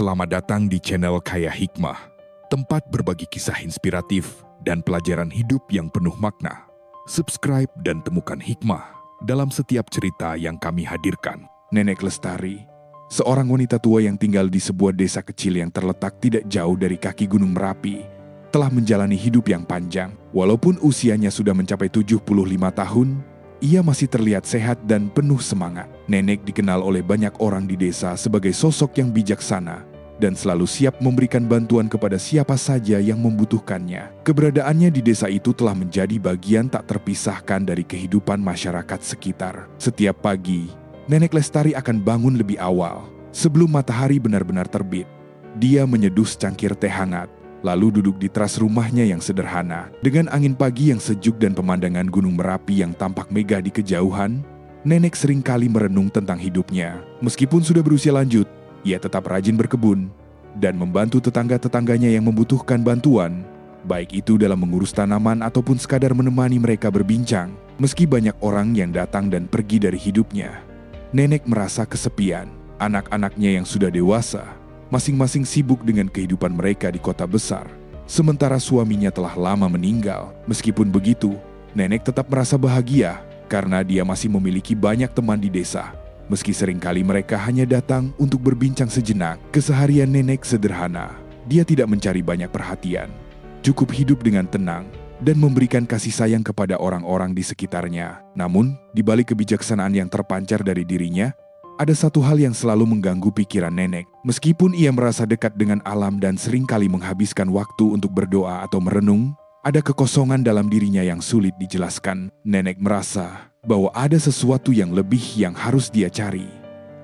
Selamat datang di channel Kaya Hikmah, tempat berbagi kisah inspiratif dan pelajaran hidup yang penuh makna. Subscribe dan temukan hikmah dalam setiap cerita yang kami hadirkan. Nenek Lestari, seorang wanita tua yang tinggal di sebuah desa kecil yang terletak tidak jauh dari kaki Gunung Merapi, telah menjalani hidup yang panjang. Walaupun usianya sudah mencapai 75 tahun, ia masih terlihat sehat dan penuh semangat. Nenek dikenal oleh banyak orang di desa sebagai sosok yang bijaksana dan selalu siap memberikan bantuan kepada siapa saja yang membutuhkannya. Keberadaannya di desa itu telah menjadi bagian tak terpisahkan dari kehidupan masyarakat sekitar. Setiap pagi, Nenek Lestari akan bangun lebih awal. Sebelum matahari benar-benar terbit, dia menyeduh secangkir teh hangat, lalu duduk di teras rumahnya yang sederhana. Dengan angin pagi yang sejuk dan pemandangan Gunung Merapi yang tampak megah di kejauhan, Nenek seringkali merenung tentang hidupnya. Meskipun sudah berusia lanjut, ia tetap rajin berkebun dan membantu tetangga-tetangganya yang membutuhkan bantuan, baik itu dalam mengurus tanaman ataupun sekadar menemani mereka berbincang. Meski banyak orang yang datang dan pergi dari hidupnya, Nenek merasa kesepian. Anak-anaknya yang sudah dewasa masing-masing sibuk dengan kehidupan mereka di kota besar, sementara suaminya telah lama meninggal. Meskipun begitu, Nenek tetap merasa bahagia karena dia masih memiliki banyak teman di desa. Meski seringkali mereka hanya datang untuk berbincang sejenak, keseharian Nenek sederhana. Dia tidak mencari banyak perhatian, cukup hidup dengan tenang dan memberikan kasih sayang kepada orang-orang di sekitarnya. Namun, di balik kebijaksanaan yang terpancar dari dirinya, ada satu hal yang selalu mengganggu pikiran Nenek. Meskipun ia merasa dekat dengan alam dan seringkali menghabiskan waktu untuk berdoa atau merenung, ada kekosongan dalam dirinya yang sulit dijelaskan. Nenek merasa bahwa ada sesuatu yang lebih yang harus dia cari.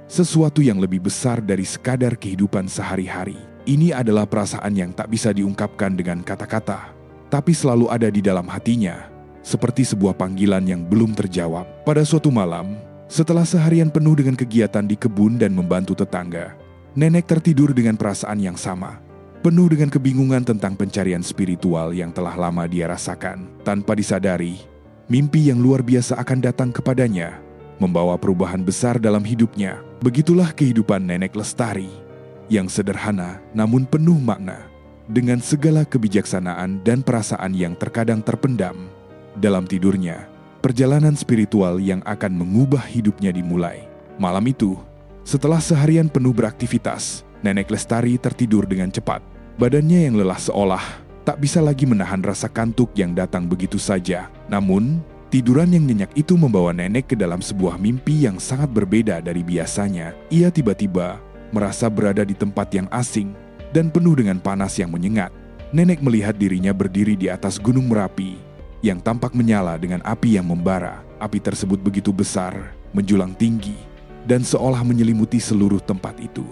Sesuatu yang lebih besar dari sekadar kehidupan sehari-hari. Ini adalah perasaan yang tak bisa diungkapkan dengan kata-kata, tapi selalu ada di dalam hatinya, seperti sebuah panggilan yang belum terjawab. Pada suatu malam, setelah seharian penuh dengan kegiatan di kebun dan membantu tetangga, Nenek tertidur dengan perasaan yang sama, penuh dengan kebingungan tentang pencarian spiritual yang telah lama dia rasakan. Tanpa disadari, mimpi yang luar biasa akan datang kepadanya, membawa perubahan besar dalam hidupnya. Begitulah kehidupan Nenek Lestari, yang sederhana namun penuh makna, dengan segala kebijaksanaan dan perasaan yang terkadang terpendam. Dalam tidurnya, perjalanan spiritual yang akan mengubah hidupnya dimulai. Malam itu, setelah seharian penuh beraktivitas, Nenek Lestari tertidur dengan cepat. Badannya yang lelah seolah tak bisa lagi menahan rasa kantuk yang datang begitu saja. Namun, tiduran yang nyenyak itu membawa Nenek ke dalam sebuah mimpi yang sangat berbeda dari biasanya. Ia tiba-tiba merasa berada di tempat yang asing dan penuh dengan panas yang menyengat. Nenek melihat dirinya berdiri di atas Gunung Merapi yang tampak menyala dengan api yang membara. Api tersebut begitu besar, menjulang tinggi, dan seolah menyelimuti seluruh tempat itu.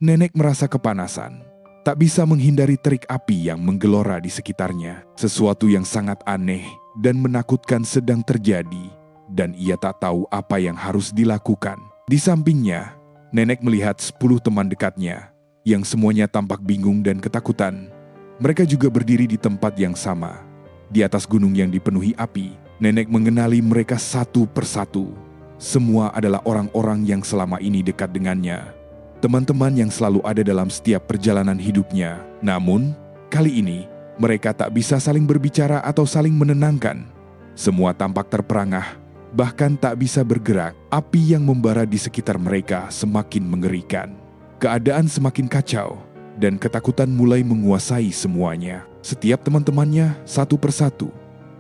Nenek merasa kepanasan, tak bisa menghindari terik api yang menggelora di sekitarnya. Sesuatu yang sangat aneh dan menakutkan sedang terjadi, dan ia tak tahu apa yang harus dilakukan. Di sampingnya, Nenek melihat 10 teman dekatnya, yang semuanya tampak bingung dan ketakutan. Mereka juga berdiri di tempat yang sama, di atas gunung yang dipenuhi api. Nenek mengenali mereka satu persatu. Semua adalah orang-orang yang selama ini dekat dengannya, teman-teman yang selalu ada dalam setiap perjalanan hidupnya. Namun, kali ini mereka tak bisa saling berbicara atau saling menenangkan. Semua tampak terperangah, bahkan tak bisa bergerak. Api yang membara di sekitar mereka semakin mengerikan. Keadaan semakin kacau, dan ketakutan mulai menguasai semuanya. Setiap teman-temannya, satu persatu,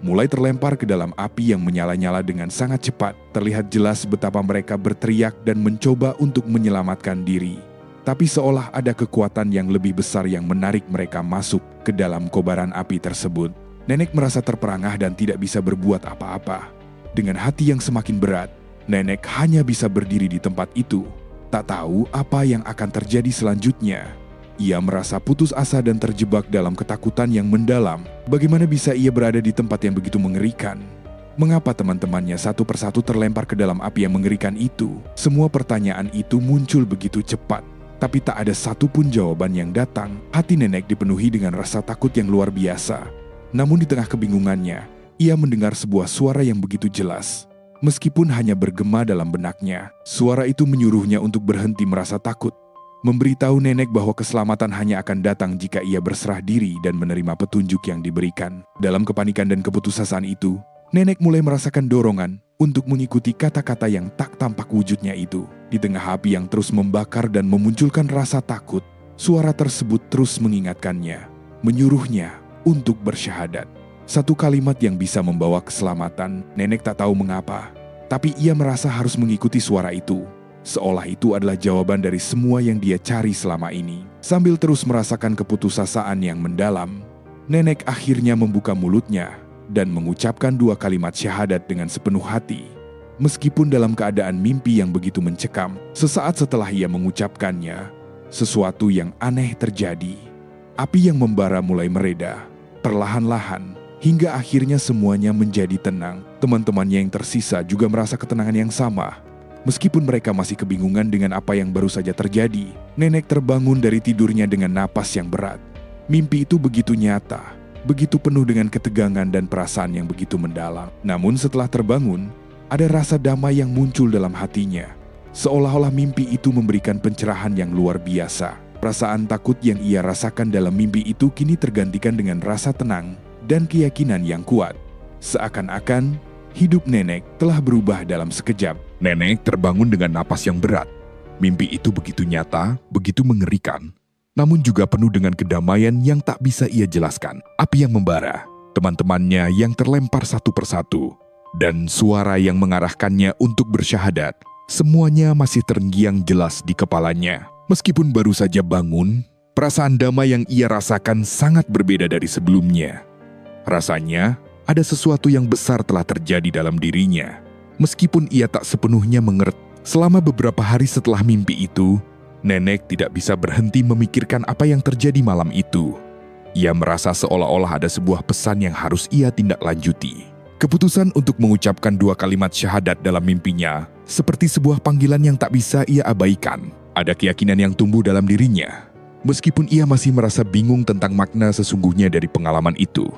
mulai terlempar ke dalam api yang menyala-nyala dengan sangat cepat. Terlihat jelas betapa mereka berteriak dan mencoba untuk menyelamatkan diri. Tapi seolah ada kekuatan yang lebih besar yang menarik mereka masuk ke dalam kobaran api tersebut. Nenek merasa terperangah dan tidak bisa berbuat apa-apa. Dengan hati yang semakin berat, Nenek hanya bisa berdiri di tempat itu, tak tahu apa yang akan terjadi selanjutnya. Ia merasa putus asa dan terjebak dalam ketakutan yang mendalam. Bagaimana bisa ia berada di tempat yang begitu mengerikan? Mengapa teman-temannya satu persatu terlempar ke dalam api yang mengerikan itu? Semua pertanyaan itu muncul begitu cepat, tapi tak ada satupun jawaban yang datang. Hati Nenek dipenuhi dengan rasa takut yang luar biasa. Namun di tengah kebingungannya, ia mendengar sebuah suara yang begitu jelas. Meskipun hanya bergema dalam benaknya, suara itu menyuruhnya untuk berhenti merasa takut. memberitahu nenek bahwa keselamatan hanya akan datang jika ia berserah diri dan menerima petunjuk yang diberikan. Dalam kepanikan dan keputusasaan itu, nenek mulai merasakan dorongan untuk mengikuti kata-kata yang tak tampak wujudnya itu. Di tengah api yang terus membakar dan memunculkan rasa takut, suara tersebut terus mengingatkannya, menyuruhnya untuk bersyahadat. Satu kalimat yang bisa membawa keselamatan. Nenek tak tahu mengapa, tapi ia merasa harus mengikuti suara itu, seolah itu adalah jawaban dari semua yang dia cari selama ini. Sambil terus merasakan keputusasaan yang mendalam, nenek akhirnya membuka mulutnya dan mengucapkan 2 kalimat syahadat dengan sepenuh hati. Meskipun dalam keadaan mimpi yang begitu mencekam, sesaat setelah ia mengucapkannya, sesuatu yang aneh terjadi. Api yang membara mulai mereda, perlahan-lahan, hingga akhirnya semuanya menjadi tenang. Teman-temannya yang tersisa juga merasa ketenangan yang sama. Meskipun mereka masih kebingungan dengan apa yang baru saja terjadi, nenek terbangun dari tidurnya dengan napas yang berat. Mimpi itu begitu nyata, begitu penuh dengan ketegangan dan perasaan yang begitu mendalam. Namun setelah terbangun, ada rasa damai yang muncul dalam hatinya. Seolah-olah mimpi itu memberikan pencerahan yang luar biasa. Perasaan takut yang ia rasakan dalam mimpi itu kini tergantikan dengan rasa tenang dan keyakinan yang kuat. Seakan-akan hidup nenek telah berubah dalam sekejap. Nenek terbangun dengan napas yang berat. Mimpi itu begitu nyata, begitu mengerikan, namun juga penuh dengan kedamaian yang tak bisa ia jelaskan. Api yang membara, teman-temannya yang terlempar satu persatu, dan suara yang mengarahkannya untuk bersyahadat, semuanya masih terngiang jelas di kepalanya. Meskipun baru saja bangun, perasaan damai yang ia rasakan sangat berbeda dari sebelumnya. Rasanya ada sesuatu yang besar telah terjadi dalam dirinya. Meskipun ia tak sepenuhnya mengerti, selama beberapa hari setelah mimpi itu, nenek tidak bisa berhenti memikirkan apa yang terjadi malam itu. Ia merasa seolah-olah ada sebuah pesan yang harus ia tindak lanjuti. Keputusan untuk mengucapkan 2 kalimat syahadat dalam mimpinya seperti sebuah panggilan yang tak bisa ia abaikan. Ada keyakinan yang tumbuh dalam dirinya. Meskipun ia masih merasa bingung tentang makna sesungguhnya dari pengalaman itu,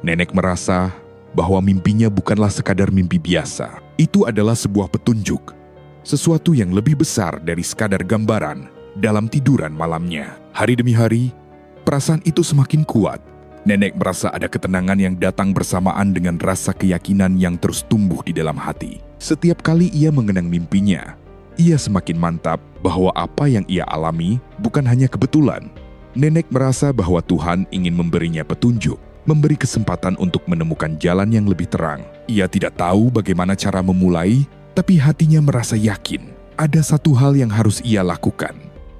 nenek merasa bahwa mimpinya bukanlah sekadar mimpi biasa. Itu adalah sebuah petunjuk, sesuatu yang lebih besar dari sekadar gambaran dalam tiduran malamnya. Hari demi hari, perasaan itu semakin kuat. Nenek merasa ada ketenangan yang datang bersamaan dengan rasa keyakinan yang terus tumbuh di dalam hati. Setiap kali ia mengenang mimpinya, ia semakin mantap bahwa apa yang ia alami bukan hanya kebetulan. Nenek merasa bahwa Tuhan ingin memberinya petunjuk, memberi kesempatan untuk menemukan jalan yang lebih terang. Ia tidak tahu bagaimana cara memulai, tapi hatinya merasa yakin ada satu hal yang harus ia lakukan: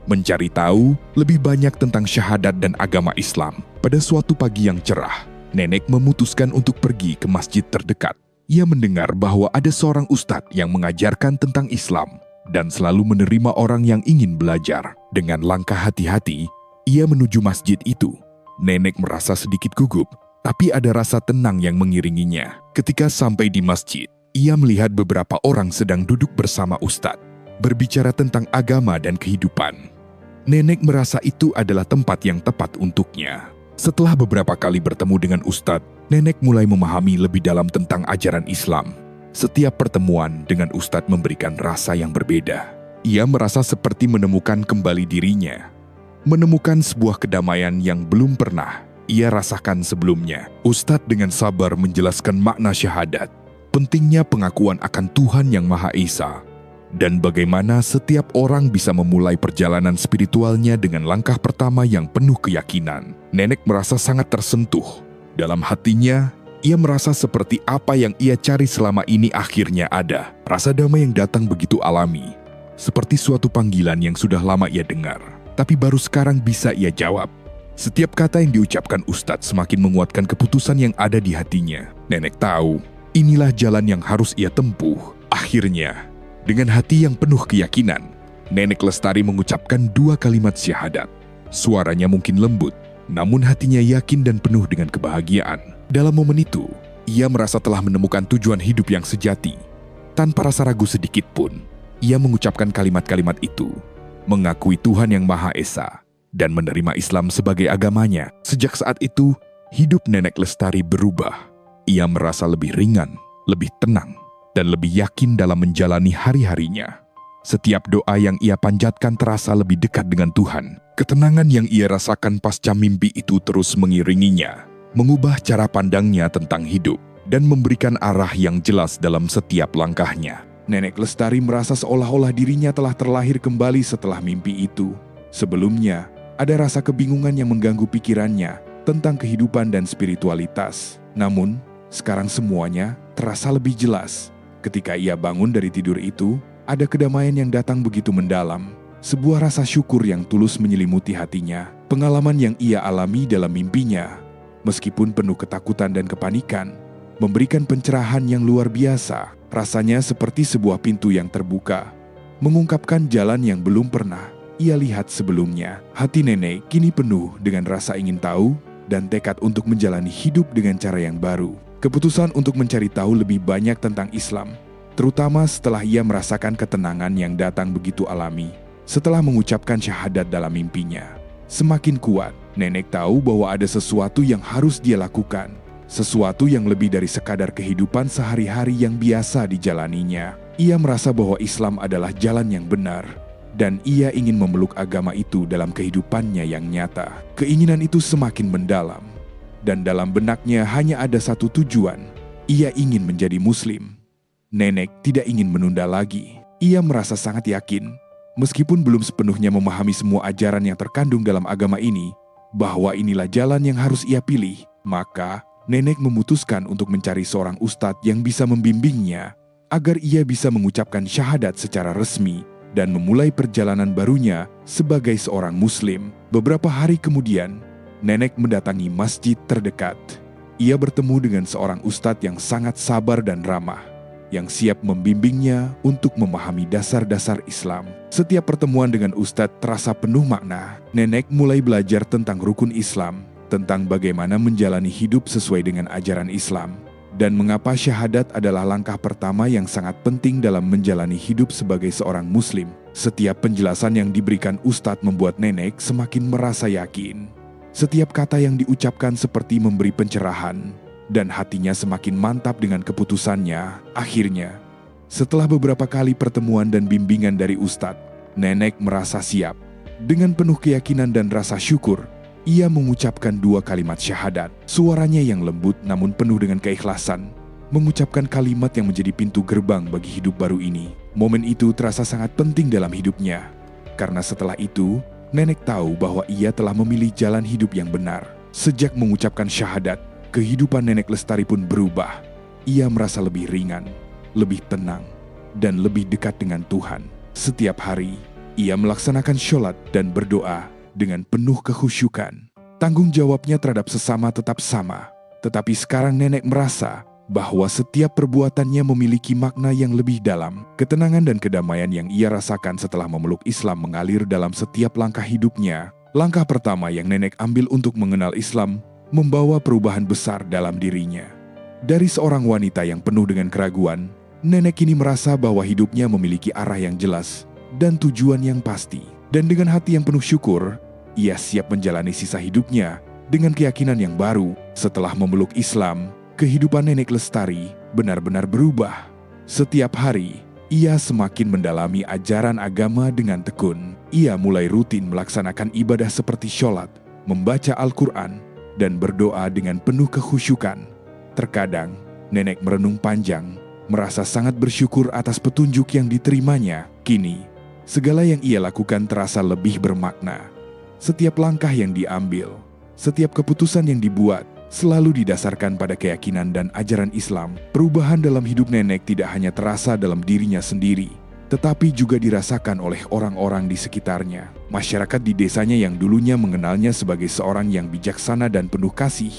mencari tahu lebih banyak tentang syahadat dan agama Islam. Pada suatu pagi yang cerah, nenek memutuskan untuk pergi ke masjid terdekat. Ia mendengar bahwa ada seorang ustadz yang mengajarkan tentang Islam dan selalu menerima orang yang ingin belajar. Dengan langkah hati-hati, ia menuju masjid itu. Nenek merasa sedikit gugup, tapi ada rasa tenang yang mengiringinya. Ketika sampai di masjid, ia melihat beberapa orang sedang duduk bersama ustadz, berbicara tentang agama dan kehidupan. Nenek merasa itu adalah tempat yang tepat untuknya. Setelah beberapa kali bertemu dengan ustadz, nenek mulai memahami lebih dalam tentang ajaran Islam. Setiap pertemuan dengan ustadz memberikan rasa yang berbeda. Ia merasa seperti menemukan kembali dirinya, menemukan sebuah kedamaian yang belum pernah ia rasakan sebelumnya. Ustadz dengan sabar menjelaskan makna syahadat, pentingnya pengakuan akan Tuhan Yang Maha Esa, dan bagaimana setiap orang bisa memulai perjalanan spiritualnya dengan langkah pertama yang penuh keyakinan. Nenek merasa sangat tersentuh. Dalam hatinya, ia merasa seperti apa yang ia cari selama ini akhirnya ada. Rasa damai yang datang begitu alami, seperti suatu panggilan yang sudah lama ia dengar, tapi baru sekarang bisa ia jawab. Setiap kata yang diucapkan ustadz semakin menguatkan keputusan yang ada di hatinya. Nenek tahu, inilah jalan yang harus ia tempuh. Akhirnya, dengan hati yang penuh keyakinan, Nenek Lestari mengucapkan 2 kalimat syahadat. Suaranya mungkin lembut, namun hatinya yakin dan penuh dengan kebahagiaan. Dalam momen itu, ia merasa telah menemukan tujuan hidup yang sejati. Tanpa rasa ragu sedikit pun, ia mengucapkan kalimat-kalimat itu, mengakui Tuhan Yang Maha Esa, dan menerima Islam sebagai agamanya. Sejak saat itu, hidup Nenek Lestari berubah. Ia merasa lebih ringan, lebih tenang, dan lebih yakin dalam menjalani hari-harinya. Setiap doa yang ia panjatkan terasa lebih dekat dengan Tuhan. Ketenangan yang ia rasakan pasca mimpi itu terus mengiringinya, mengubah cara pandangnya tentang hidup, dan memberikan arah yang jelas dalam setiap langkahnya. Nenek Lestari merasa seolah-olah dirinya telah terlahir kembali setelah mimpi itu. Sebelumnya, ada rasa kebingungan yang mengganggu pikirannya tentang kehidupan dan spiritualitas. Namun, sekarang semuanya terasa lebih jelas. Ketika ia bangun dari tidur itu, ada kedamaian yang datang begitu mendalam. Sebuah rasa syukur yang tulus menyelimuti hatinya. Pengalaman yang ia alami dalam mimpinya, meskipun penuh ketakutan dan kepanikan, memberikan pencerahan yang luar biasa. Rasanya seperti sebuah pintu yang terbuka, mengungkapkan jalan yang belum pernah ia lihat sebelumnya. Hati nenek kini penuh dengan rasa ingin tahu dan tekad untuk menjalani hidup dengan cara yang baru. Keputusan untuk mencari tahu lebih banyak tentang Islam, terutama setelah ia merasakan ketenangan yang datang begitu alami setelah mengucapkan syahadat dalam mimpinya, semakin kuat. Nenek tahu bahwa ada sesuatu yang harus dia lakukan, sesuatu yang lebih dari sekadar kehidupan sehari-hari yang biasa dijalaninya. Ia merasa bahwa Islam adalah jalan yang benar, dan ia ingin memeluk agama itu dalam kehidupannya yang nyata. Keinginan itu semakin mendalam, dan dalam benaknya hanya ada satu tujuan: ia ingin menjadi Muslim. Nenek tidak ingin menunda lagi. Ia merasa sangat yakin, meskipun belum sepenuhnya memahami semua ajaran yang terkandung dalam agama ini, bahwa inilah jalan yang harus ia pilih. Maka, nenek memutuskan untuk mencari seorang ustadz yang bisa membimbingnya, agar ia bisa mengucapkan syahadat secara resmi dan memulai perjalanan barunya sebagai seorang Muslim. Beberapa hari kemudian, nenek mendatangi masjid terdekat. Ia bertemu dengan seorang ustadz yang sangat sabar dan ramah, yang siap membimbingnya untuk memahami dasar-dasar Islam. Setiap pertemuan dengan ustadz terasa penuh makna. Nenek mulai belajar tentang rukun Islam, tentang bagaimana menjalani hidup sesuai dengan ajaran Islam, dan mengapa syahadat adalah langkah pertama yang sangat penting dalam menjalani hidup sebagai seorang Muslim. Setiap penjelasan yang diberikan ustadz membuat nenek semakin merasa yakin. Setiap kata yang diucapkan seperti memberi pencerahan, dan hatinya semakin mantap dengan keputusannya. Akhirnya, setelah beberapa kali pertemuan dan bimbingan dari ustadz, nenek merasa siap. Dengan penuh keyakinan dan rasa syukur, ia mengucapkan 2 kalimat syahadat. Suaranya yang lembut namun penuh dengan keikhlasan, mengucapkan kalimat yang menjadi pintu gerbang bagi hidup baru ini. Momen itu terasa sangat penting dalam hidupnya, karena setelah itu, nenek tahu bahwa ia telah memilih jalan hidup yang benar. Sejak mengucapkan syahadat, kehidupan nenek Lestari pun berubah. Ia merasa lebih ringan, lebih tenang, dan lebih dekat dengan Tuhan. Setiap hari, ia melaksanakan sholat dan berdoa dengan penuh kekhusyukan. Tanggung jawabnya terhadap sesama tetap sama, tetapi sekarang nenek merasa bahwa setiap perbuatannya memiliki makna yang lebih dalam. Ketenangan dan kedamaian yang ia rasakan setelah memeluk Islam mengalir dalam setiap langkah hidupnya. Langkah pertama yang nenek ambil untuk mengenal Islam membawa perubahan besar dalam dirinya. Dari seorang wanita yang penuh dengan keraguan, nenek kini merasa bahwa hidupnya memiliki arah yang jelas dan tujuan yang pasti. Dan dengan hati yang penuh syukur, ia siap menjalani sisa hidupnya dengan keyakinan yang baru. Setelah memeluk Islam, kehidupan nenek Lestari benar-benar berubah. Setiap hari, ia semakin mendalami ajaran agama dengan tekun. Ia mulai rutin melaksanakan ibadah seperti sholat, membaca Al-Quran, dan berdoa dengan penuh kekhusyukan. Terkadang, nenek merenung panjang, merasa sangat bersyukur atas petunjuk yang diterimanya. Kini, segala yang ia lakukan terasa lebih bermakna. Setiap langkah yang diambil, setiap keputusan yang dibuat, selalu didasarkan pada keyakinan dan ajaran Islam. Perubahan dalam hidup nenek tidak hanya terasa dalam dirinya sendiri, tetapi juga dirasakan oleh orang-orang di sekitarnya. Masyarakat di desanya yang dulunya mengenalnya sebagai seorang yang bijaksana dan penuh kasih,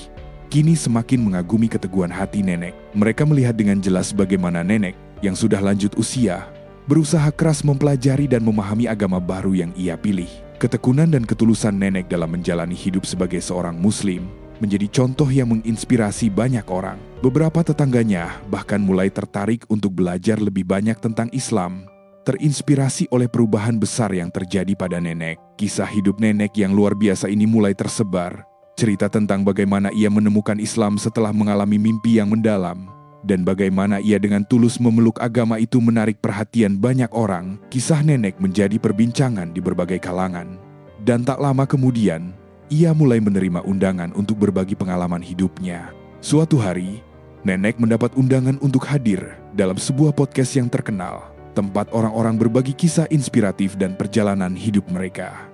kini semakin mengagumi keteguhan hati nenek. Mereka melihat dengan jelas bagaimana nenek yang sudah lanjut usia berusaha keras mempelajari dan memahami agama baru yang ia pilih. Ketekunan dan ketulusan nenek dalam menjalani hidup sebagai seorang Muslim menjadi contoh yang menginspirasi banyak orang. Beberapa tetangganya bahkan mulai tertarik untuk belajar lebih banyak tentang Islam, terinspirasi oleh perubahan besar yang terjadi pada nenek. Kisah hidup nenek yang luar biasa ini mulai tersebar. Cerita tentang bagaimana ia menemukan Islam setelah mengalami mimpi yang mendalam, dan bagaimana ia dengan tulus memeluk agama itu menarik perhatian banyak orang, kisah Nenek menjadi perbincangan di berbagai kalangan. Dan tak lama kemudian, ia mulai menerima undangan untuk berbagi pengalaman hidupnya. Suatu hari, Nenek mendapat undangan untuk hadir dalam sebuah podcast yang terkenal, tempat orang-orang berbagi kisah inspiratif dan perjalanan hidup mereka.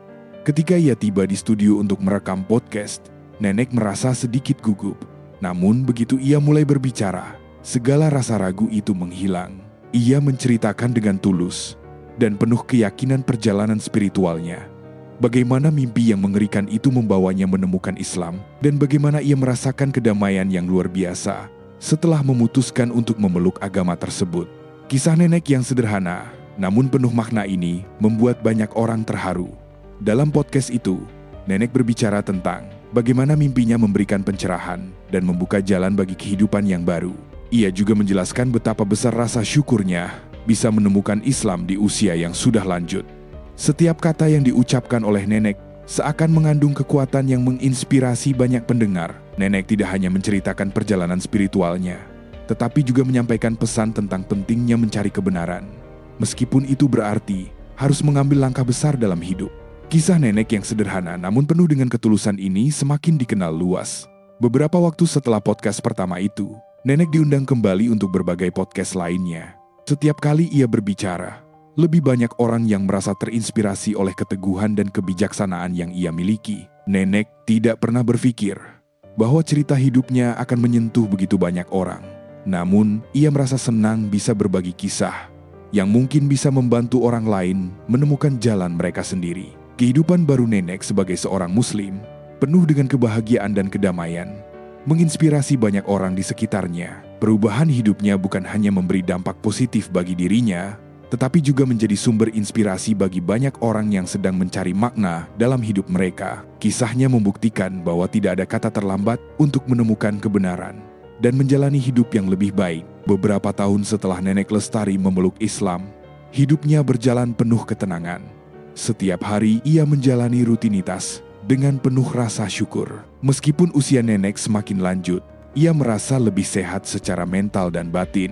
Ketika ia tiba di studio untuk merekam podcast, Nenek merasa sedikit gugup. Namun begitu ia mulai berbicara, segala rasa ragu itu menghilang. Ia menceritakan dengan tulus dan penuh keyakinan perjalanan spiritualnya. Bagaimana mimpi yang mengerikan itu membawanya menemukan Islam dan bagaimana ia merasakan kedamaian yang luar biasa setelah memutuskan untuk memeluk agama tersebut. Kisah Nenek yang sederhana namun penuh makna ini membuat banyak orang terharu. Dalam podcast itu, Nenek berbicara tentang bagaimana mimpinya memberikan pencerahan dan membuka jalan bagi kehidupan yang baru. Ia juga menjelaskan betapa besar rasa syukurnya bisa menemukan Islam di usia yang sudah lanjut. Setiap kata yang diucapkan oleh Nenek seakan mengandung kekuatan yang menginspirasi banyak pendengar. Nenek tidak hanya menceritakan perjalanan spiritualnya, tetapi juga menyampaikan pesan tentang pentingnya mencari kebenaran. Meskipun itu berarti harus mengambil langkah besar dalam hidup. Kisah Nenek yang sederhana namun penuh dengan ketulusan ini semakin dikenal luas. Beberapa waktu setelah podcast pertama itu, Nenek diundang kembali untuk berbagai podcast lainnya. Setiap kali ia berbicara, lebih banyak orang yang merasa terinspirasi oleh keteguhan dan kebijaksanaan yang ia miliki. Nenek tidak pernah berpikir bahwa cerita hidupnya akan menyentuh begitu banyak orang. Namun, ia merasa senang bisa berbagi kisah yang mungkin bisa membantu orang lain menemukan jalan mereka sendiri. Kehidupan baru Nenek sebagai seorang Muslim penuh dengan kebahagiaan dan kedamaian, menginspirasi banyak orang di sekitarnya. Perubahan hidupnya bukan hanya memberi dampak positif bagi dirinya, tetapi juga menjadi sumber inspirasi bagi banyak orang yang sedang mencari makna dalam hidup mereka. Kisahnya membuktikan bahwa tidak ada kata terlambat untuk menemukan kebenaran dan menjalani hidup yang lebih baik. Beberapa tahun setelah Nenek Lestari memeluk Islam, hidupnya berjalan penuh ketenangan. Setiap hari ia menjalani rutinitas dengan penuh rasa syukur. Meskipun usia Nenek semakin lanjut, ia merasa lebih sehat secara mental dan batin.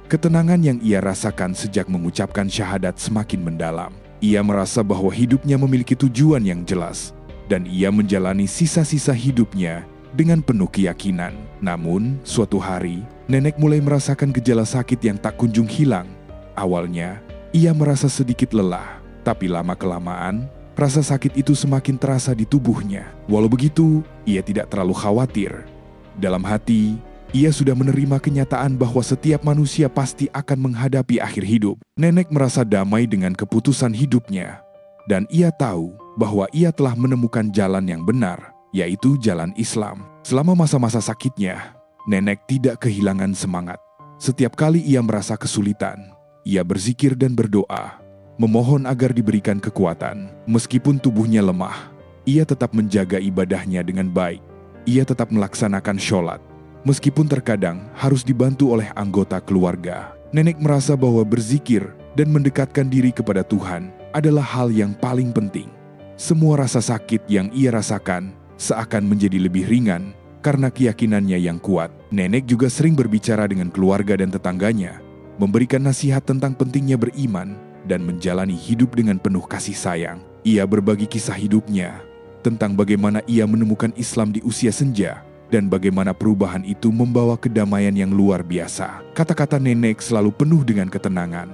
Ketenangan yang ia rasakan sejak mengucapkan syahadat semakin mendalam. Ia merasa bahwa hidupnya memiliki tujuan yang jelas, dan ia menjalani sisa-sisa hidupnya dengan penuh keyakinan. Namun, suatu hari, Nenek mulai merasakan gejala sakit yang tak kunjung hilang. Awalnya, ia merasa sedikit lelah, tapi lama-kelamaan, rasa sakit itu semakin terasa di tubuhnya. Walau begitu, ia tidak terlalu khawatir. Dalam hati, ia sudah menerima kenyataan bahwa setiap manusia pasti akan menghadapi akhir hidup. Nenek merasa damai dengan keputusan hidupnya, dan ia tahu bahwa ia telah menemukan jalan yang benar, yaitu jalan Islam. Selama masa-masa sakitnya, Nenek tidak kehilangan semangat. Setiap kali ia merasa kesulitan, ia berzikir dan berdoa, memohon agar diberikan kekuatan. Meskipun tubuhnya lemah, ia tetap menjaga ibadahnya dengan baik. Ia tetap melaksanakan sholat, meskipun terkadang harus dibantu oleh anggota keluarga. Nenek merasa bahwa berzikir dan mendekatkan diri kepada Tuhan adalah hal yang paling penting. Semua rasa sakit yang ia rasakan seakan menjadi lebih ringan karena keyakinannya yang kuat. Nenek juga sering berbicara dengan keluarga dan tetangganya, memberikan nasihat tentang pentingnya beriman dan menjalani hidup dengan penuh kasih sayang. Ia berbagi kisah hidupnya tentang bagaimana ia menemukan Islam di usia senja dan bagaimana perubahan itu membawa kedamaian yang luar biasa. Kata-kata Nenek selalu penuh dengan ketenangan,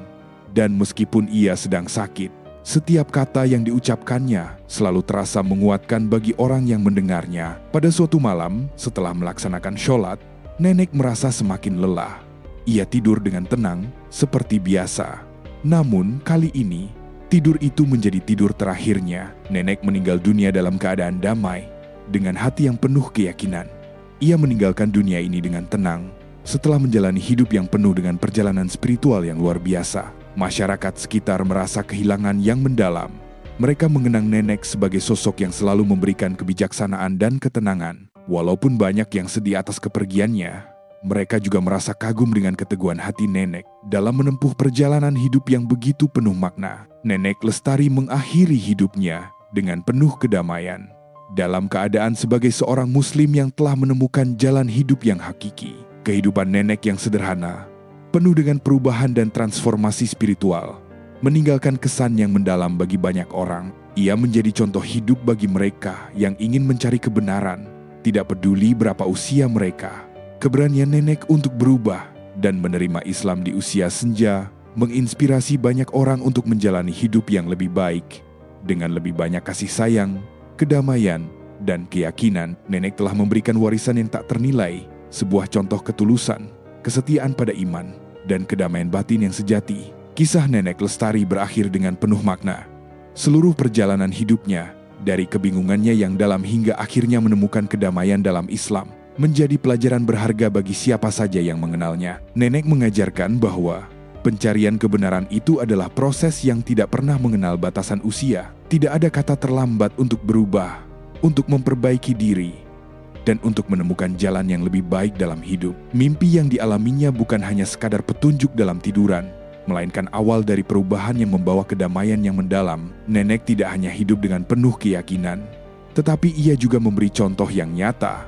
dan meskipun ia sedang sakit, setiap kata yang diucapkannya selalu terasa menguatkan bagi orang yang mendengarnya. Pada suatu malam, setelah melaksanakan sholat, Nenek merasa semakin lelah. Ia tidur dengan tenang seperti biasa. Namun kali ini, tidur itu menjadi tidur terakhirnya. Nenek meninggal dunia dalam keadaan damai, dengan hati yang penuh keyakinan. Ia meninggalkan dunia ini dengan tenang, setelah menjalani hidup yang penuh dengan perjalanan spiritual yang luar biasa. Masyarakat sekitar merasa kehilangan yang mendalam. Mereka mengenang Nenek sebagai sosok yang selalu memberikan kebijaksanaan dan ketenangan. Walaupun banyak yang sedih atas kepergiannya, mereka juga merasa kagum dengan keteguhan hati Nenek dalam menempuh perjalanan hidup yang begitu penuh makna. Nenek Lestari mengakhiri hidupnya dengan penuh kedamaian, dalam keadaan sebagai seorang Muslim yang telah menemukan jalan hidup yang hakiki. Kehidupan nenek yang sederhana, penuh dengan perubahan dan transformasi spiritual, meninggalkan kesan yang mendalam bagi banyak orang. Ia menjadi contoh hidup bagi mereka yang ingin mencari kebenaran, tidak peduli berapa usia mereka. Keberanian nenek untuk berubah dan menerima Islam di usia senja menginspirasi banyak orang untuk menjalani hidup yang lebih baik. Dengan lebih banyak kasih sayang, kedamaian, dan keyakinan, nenek telah memberikan warisan yang tak ternilai, sebuah contoh ketulusan, kesetiaan pada iman, dan kedamaian batin yang sejati. Kisah nenek Lestari berakhir dengan penuh makna. Seluruh perjalanan hidupnya, dari kebingungannya yang dalam hingga akhirnya menemukan kedamaian dalam Islam, menjadi pelajaran berharga bagi siapa saja yang mengenalnya. Nenek mengajarkan bahwa pencarian kebenaran itu adalah proses yang tidak pernah mengenal batasan usia. Tidak ada kata terlambat untuk berubah, untuk memperbaiki diri, dan untuk menemukan jalan yang lebih baik dalam hidup. Mimpi yang dialaminya bukan hanya sekadar petunjuk dalam tiduran, melainkan awal dari perubahan yang membawa kedamaian yang mendalam. Nenek tidak hanya hidup dengan penuh keyakinan, tetapi ia juga memberi contoh yang nyata,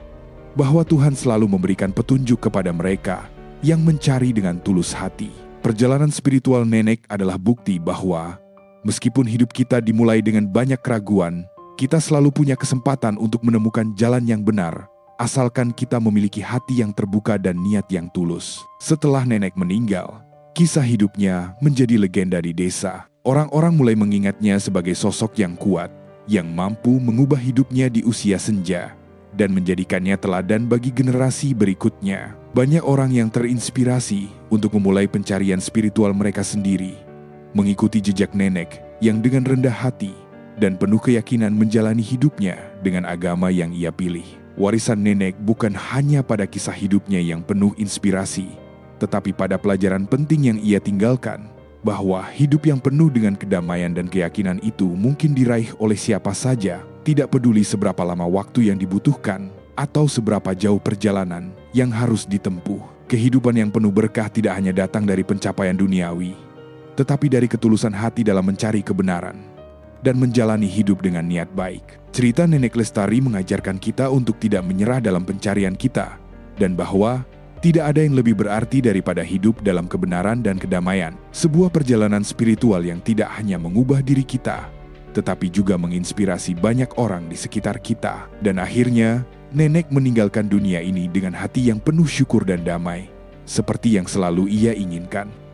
bahwa Tuhan selalu memberikan petunjuk kepada mereka yang mencari dengan tulus hati. Perjalanan spiritual nenek adalah bukti bahwa meskipun hidup kita dimulai dengan banyak keraguan, kita selalu punya kesempatan untuk menemukan jalan yang benar, asalkan kita memiliki hati yang terbuka dan niat yang tulus. Setelah nenek meninggal, kisah hidupnya menjadi legenda di desa. Orang-orang mulai mengingatnya sebagai sosok yang kuat, yang mampu mengubah hidupnya di usia senja, dan menjadikannya teladan bagi generasi berikutnya. Banyak orang yang terinspirasi untuk memulai pencarian spiritual mereka sendiri, mengikuti jejak nenek yang dengan rendah hati dan penuh keyakinan menjalani hidupnya dengan agama yang ia pilih. Warisan nenek bukan hanya pada kisah hidupnya yang penuh inspirasi, tetapi pada pelajaran penting yang ia tinggalkan, bahwa hidup yang penuh dengan kedamaian dan keyakinan itu mungkin diraih oleh siapa saja, tidak peduli seberapa lama waktu yang dibutuhkan atau seberapa jauh perjalanan yang harus ditempuh. Kehidupan yang penuh berkah tidak hanya datang dari pencapaian duniawi, tetapi dari ketulusan hati dalam mencari kebenaran dan menjalani hidup dengan niat baik. Cerita Nenek Lestari mengajarkan kita untuk tidak menyerah dalam pencarian kita, dan bahwa tidak ada yang lebih berarti daripada hidup dalam kebenaran dan kedamaian. Sebuah perjalanan spiritual yang tidak hanya mengubah diri kita, tetapi juga menginspirasi banyak orang di sekitar kita. Dan akhirnya, nenek meninggalkan dunia ini dengan hati yang penuh syukur dan damai, seperti yang selalu ia inginkan.